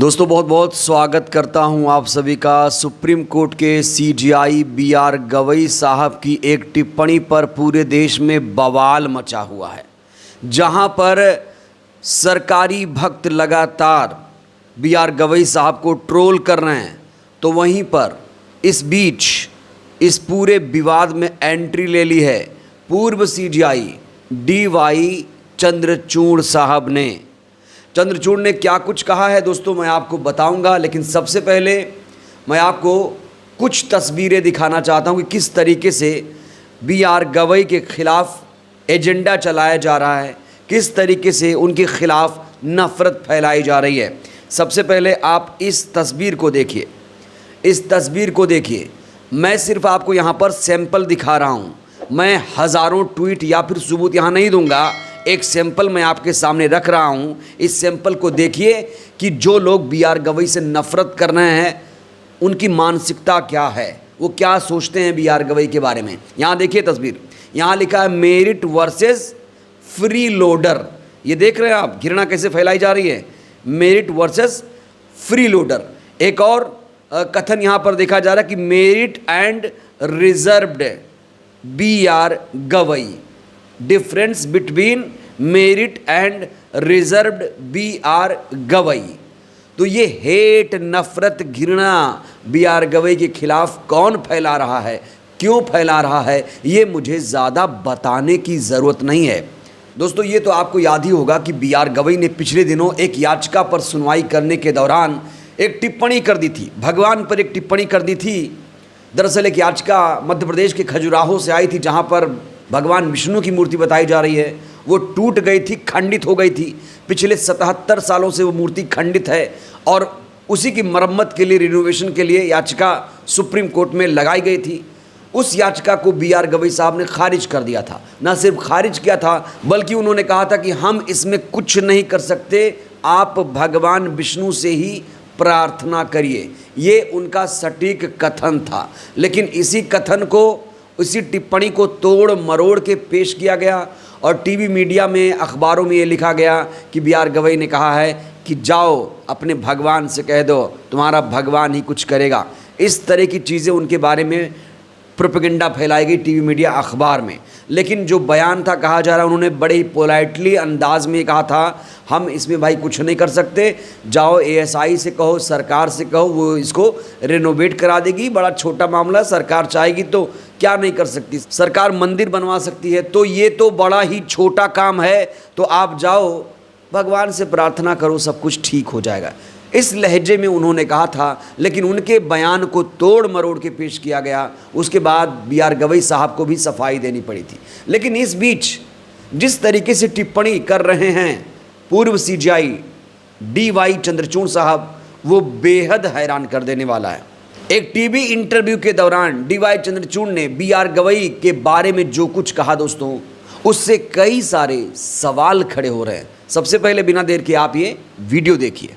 दोस्तों बहुत बहुत स्वागत करता हूं आप सभी का सुप्रीम कोर्ट के सीजेआई बी.आर. गवई साहब की एक टिप्पणी पर पूरे देश में बवाल मचा हुआ है, जहां पर सरकारी भक्त लगातार बी.आर. गवई साहब को ट्रोल कर रहे हैं, तो वहीं पर इस बीच इस पूरे विवाद में एंट्री ले ली है पूर्व सीजेआई डी.वाई. चंद्रचूड़ साहब ने। चंद्रचूड़ ने क्या कुछ कहा है दोस्तों मैं आपको बताऊंगा, लेकिन सबसे पहले मैं आपको कुछ तस्वीरें दिखाना चाहता हूं कि किस तरीके से बी.आर. गवई के खिलाफ एजेंडा चलाया जा रहा है, किस तरीके से उनके खिलाफ नफ़रत फैलाई जा रही है। सबसे पहले आप इस तस्वीर को देखिए, इस तस्वीर को देखिए। मैं सिर्फ आपको यहाँ पर सैंपल दिखा रहा हूँ, मैं हज़ारों ट्वीट या फिर सबूत यहाँ नहीं दूंगा। एक सैंपल मैं आपके सामने रख रहा हूं, इस सैंपल को देखिए कि जो लोग बी.आर. गवई से नफ़रत कर रहे हैं उनकी मानसिकता क्या है, वो क्या सोचते हैं बी.आर. गवई के बारे में। यहाँ देखिए तस्वीर, यहाँ लिखा है मेरिट वर्सेस फ्री लोडर। ये देख रहे हैं आप घृणा कैसे फैलाई जा रही है, मेरिट वर्सेस फ्री लोडर। एक और कथन यहाँ पर देखा जा रहा है कि merit and reserved B R. Gavai, difference between merit and reserved B R. Gavai. तो ये हेट, नफरत, घृणा बी.आर. गवई के खिलाफ कौन फैला रहा है, क्यों फैला रहा है, ये मुझे ज़्यादा बताने की ज़रूरत नहीं है। दोस्तों ये तो आपको याद ही होगा कि बी.आर. गवई ने पिछले दिनों एक याचिका पर सुनवाई करने के दौरान एक टिप्पणी कर दी थी, भगवान पर एक टिप्पणी कर दी थी। दरअसल एक याचिका मध्य प्रदेश के खजुराहो से आई थी, जहाँ पर भगवान विष्णु की मूर्ति बताई जा रही है, वो टूट गई थी, खंडित हो गई थी। पिछले 77 सालों से वो मूर्ति खंडित है और उसी की मरम्मत के लिए, रिनोवेशन के लिए याचिका सुप्रीम कोर्ट में लगाई गई थी। उस याचिका को बी.आर. गवई साहब ने खारिज कर दिया था। न सिर्फ खारिज किया था, बल्कि उन्होंने कहा था कि हम इसमें कुछ नहीं कर सकते, आप भगवान विष्णु से ही प्रार्थना करिए। ये उनका सटीक कथन था, लेकिन इसी कथन को, इसी टिप्पणी को तोड़ मरोड़ के पेश किया गया और टीवी मीडिया में, अखबारों में ये लिखा गया कि बी.आर. गवई ने कहा है कि जाओ अपने भगवान से कह दो, तुम्हारा भगवान ही कुछ करेगा। इस तरह की चीज़ें उनके बारे में प्रोपेगेंडा फैलाई गई टीवी मीडिया, अखबार में। लेकिन जो बयान था, कहा जा रहा है, उन्होंने बड़े ही पोलाइटली अंदाज में कहा था, हम इसमें भाई कुछ नहीं कर सकते, जाओ एएसआई से कहो, सरकार से कहो, वो इसको रेनोवेट करा देगी। बड़ा छोटा मामला, सरकार चाहेगी तो क्या नहीं कर सकती, सरकार मंदिर बनवा सकती है, तो ये तो बड़ा ही छोटा काम है, तो आप जाओ भगवान से प्रार्थना करो, सब कुछ ठीक हो जाएगा। इस लहजे में उन्होंने कहा था, लेकिन उनके बयान को तोड़ मरोड़ के पेश किया गया। उसके बाद बी.आर. गवई साहब को भी सफाई देनी पड़ी थी। लेकिन इस बीच जिस तरीके से टिप्पणी कर रहे हैं पूर्व सीजेआई डी.वाई. चंद्रचूड़ साहब, वो बेहद हैरान कर देने वाला है। एक टीवी इंटरव्यू के दौरान डी.वाई. चंद्रचूड़ ने बी.आर. गवई के बारे में जो कुछ कहा दोस्तों, उससे कई सारे सवाल खड़े हो रहे हैं। सबसे पहले बिना देर के आप ये वीडियो देखिए।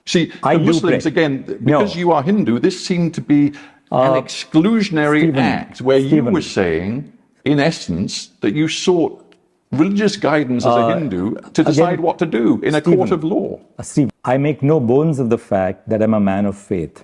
See, the Muslims, again, because you are Hindu, this seemed to be an exclusionary act where you were saying, in essence, that you sought religious guidance as a Hindu to decide what to do in a court of law. Steve, I make no bones of the fact that I'm a man of faith.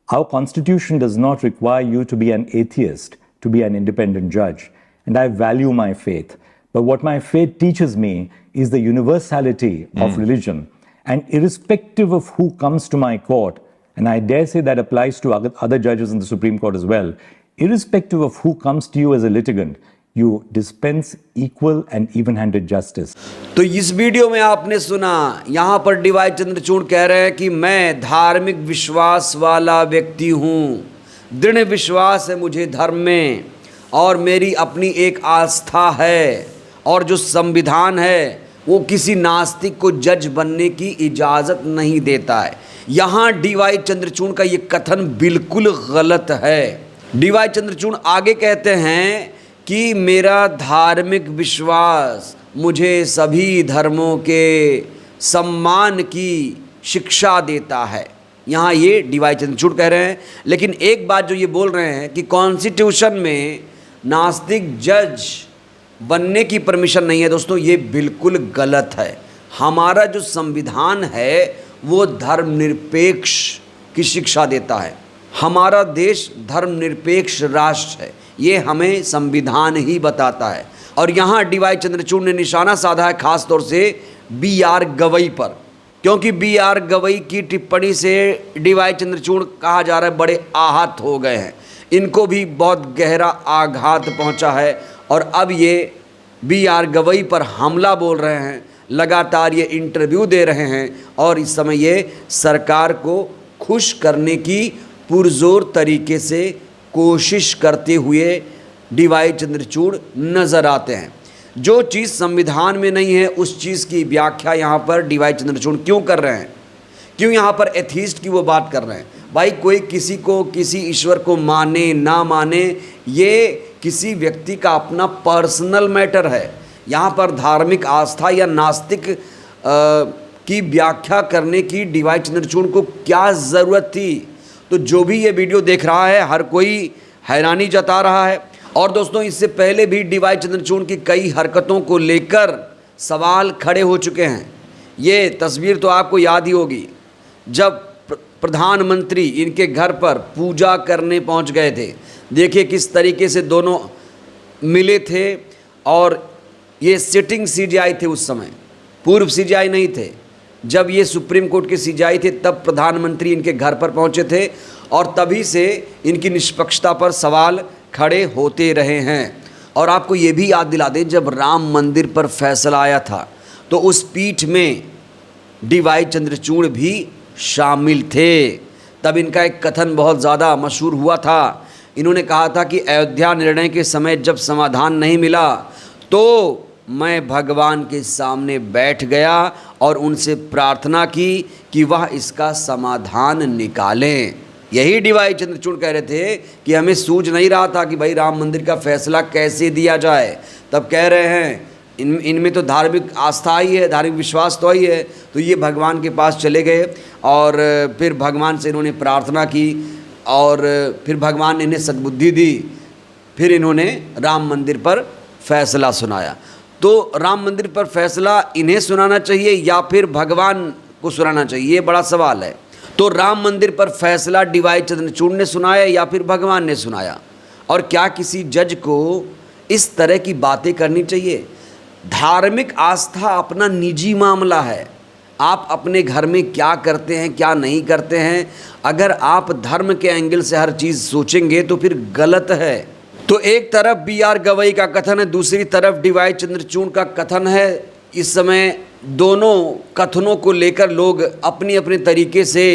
Our constitution does not require you to be an atheist to be an independent judge, and I value my faith. But what my faith teaches me is the universality of religion. And irrespective of who comes to my court, and I dare say that applies to other judges in the Supreme Court as well, irrespective of who comes to you as a litigant, you dispense equal and even-handed justice. तो इस video में आपने सुना, यहाँ पर D.Y.. Chandrachud कह रहे हैं कि मैं धार्मिक विश्वास वाला व्यक्ति हूँ, दृढ़ विश्वास है मुझे धर्म में, और मेरी अपनी एक आस्था है, और जो संविधान है वो किसी नास्तिक को जज बनने की इजाज़त नहीं देता है। यहाँ डी.वाई. चंद्रचूड़ का ये कथन बिल्कुल गलत है। डी.वाई. चंद्रचूड़ आगे कहते हैं कि मेरा धार्मिक विश्वास मुझे सभी धर्मों के सम्मान की शिक्षा देता है। यहाँ ये डी.वाई. चंद्रचूड़ कह रहे हैं। लेकिन एक बात जो ये बोल रहे हैं कि कॉन्स्टिट्यूशन में नास्तिक जज बनने की परमिशन नहीं है, दोस्तों ये बिल्कुल गलत है। हमारा जो संविधान है वो धर्मनिरपेक्ष की शिक्षा देता है। हमारा देश धर्मनिरपेक्ष राष्ट्र है, ये हमें संविधान ही बताता है। और यहाँ डी.वाई. चंद्रचूड़ ने निशाना साधा है खास तौर से बी.आर. गवई पर, क्योंकि बी.आर. गवई की टिप्पणी से डी.वाई. चंद्रचूड़ कहा जा रहा है बड़े आहत हो गए हैं, इनको भी बहुत गहरा आघात पहुंचा है और अब ये बी.आर. गवई पर हमला बोल रहे हैं, लगातार ये इंटरव्यू दे रहे हैं और इस समय ये सरकार को खुश करने की पुरजोर तरीके से कोशिश करते हुए डी.वाई. चंद्रचूड़ नज़र आते हैं। जो चीज़ संविधान में नहीं है उस चीज़ की व्याख्या यहाँ पर डी.वाई. चंद्रचूड़ क्यों कर रहे हैं, क्यों यहाँ पर एथीस्ट की वो बात कर रहे हैं। भाई कोई किसी को किसी ईश्वर को माने ना माने, ये किसी व्यक्ति का अपना पर्सनल मैटर है। यहाँ पर धार्मिक आस्था या नास्तिक की व्याख्या करने की डी.वाई. चंद्रचूड़ को क्या ज़रूरत थी। तो जो भी ये वीडियो देख रहा है हर कोई हैरानी जता रहा है। और दोस्तों इससे पहले भी डी.वाई. चंद्रचूड़ की कई हरकतों को लेकर सवाल खड़े हो चुके हैं। ये तस्वीर तो आपको याद ही होगी, जब प्रधानमंत्री इनके घर पर पूजा करने पहुंच गए थे। देखिए किस तरीके से दोनों मिले थे और ये सिटिंग सीजीआई थे उस समय, पूर्व सीजीआई नहीं थे। जब ये सुप्रीम कोर्ट के सीजीआई थे तब प्रधानमंत्री इनके घर पर पहुंचे थे और तभी से इनकी निष्पक्षता पर सवाल खड़े होते रहे हैं। और आपको ये भी याद दिला दें, जब राम मंदिर पर फैसला आया था तो उस पीठ में डी.वाई. चंद्रचूड़ भी शामिल थे। तब इनका एक कथन बहुत ज़्यादा मशहूर हुआ था। इन्होंने कहा था कि अयोध्या निर्णय के समय जब समाधान नहीं मिला तो मैं भगवान के सामने बैठ गया और उनसे प्रार्थना की कि वह इसका समाधान निकालें। यही डी.वाई. चंद्रचूड़ कह रहे थे कि हमें सूझ नहीं रहा था कि भाई राम मंदिर का फैसला कैसे दिया जाए। तब कह रहे हैं इनमें तो धार्मिक आस्था ही है, धार्मिक विश्वास तो ही है। तो ये भगवान के पास चले गए और फिर भगवान से इन्होंने प्रार्थना की और फिर भगवान ने इन्हें सद्बुद्धि दी। फिर इन्होंने राम मंदिर पर फैसला सुनाया। तो राम मंदिर पर फैसला इन्हें सुनाना चाहिए या फिर भगवान को सुनाना चाहिए, ये बड़ा सवाल है। तो राम मंदिर पर फैसला डी.वाई. चंद्रचूड़ ने सुनाया या फिर भगवान ने सुनाया। और क्या किसी जज को इस तरह की बातें करनी चाहिए? धार्मिक आस्था अपना निजी मामला है। आप अपने घर में क्या करते हैं क्या नहीं करते हैं, अगर आप धर्म के एंगल से हर चीज़ सोचेंगे तो फिर गलत है। तो एक तरफ बी.आर. गवई का कथन है, दूसरी तरफ डी.वाई. चंद्रचूड़ का कथन है। इस समय दोनों कथनों को लेकर लोग अपनी अपने तरीके से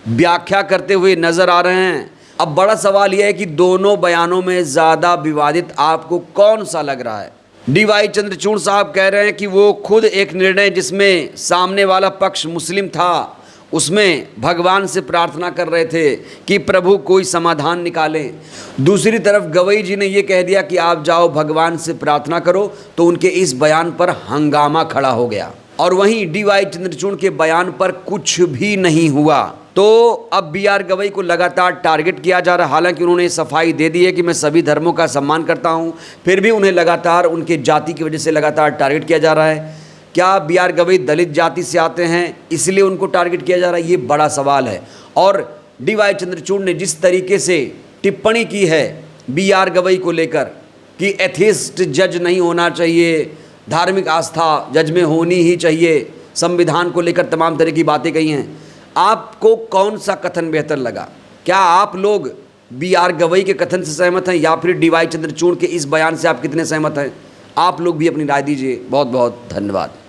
व्याख्या करते हुए नज़र आ रहे हैं। अब बड़ा सवाल यह है कि दोनों बयानों में ज़्यादा विवादित आपको कौन सा लग रहा है? डी.वाई. चंद्रचूड़ साहब कह रहे हैं कि वो खुद एक निर्णय जिसमें सामने वाला पक्ष मुस्लिम था उसमें भगवान से प्रार्थना कर रहे थे कि प्रभु कोई समाधान निकालें। दूसरी तरफ गवई जी ने ये कह दिया कि आप जाओ भगवान से प्रार्थना करो। तो उनके इस बयान पर हंगामा खड़ा हो गया और वहीं डी.वाई. चंद्रचूड़ के बयान पर कुछ भी नहीं हुआ। तो अब बी.आर. गवई को लगातार टारगेट किया जा रहा है। हालांकि उन्होंने सफाई दे दी है कि मैं सभी धर्मों का सम्मान करता हूं, फिर भी उन्हें लगातार उनके जाति की वजह से लगातार टारगेट किया जा रहा है। क्या बी.आर. गवई दलित जाति से आते हैं इसलिए उनको टारगेट किया जा रहा है? ये बड़ा सवाल है। और डी.वाई. चंद्रचूड़ ने जिस तरीके से टिप्पणी की है बी.आर. गवई को लेकर कि एथिस्ट जज नहीं होना चाहिए, धार्मिक आस्था जज में होनी ही चाहिए, संविधान को लेकर तमाम तरह की बातें कही हैं, आपको कौन सा कथन बेहतर लगा? क्या आप लोग बी.आर. गवई के कथन से सहमत हैं या फिर डी.वाई. चंद्रचूड़ के इस बयान से आप कितने सहमत हैं? आप लोग भी अपनी राय दीजिए। बहुत बहुत धन्यवाद।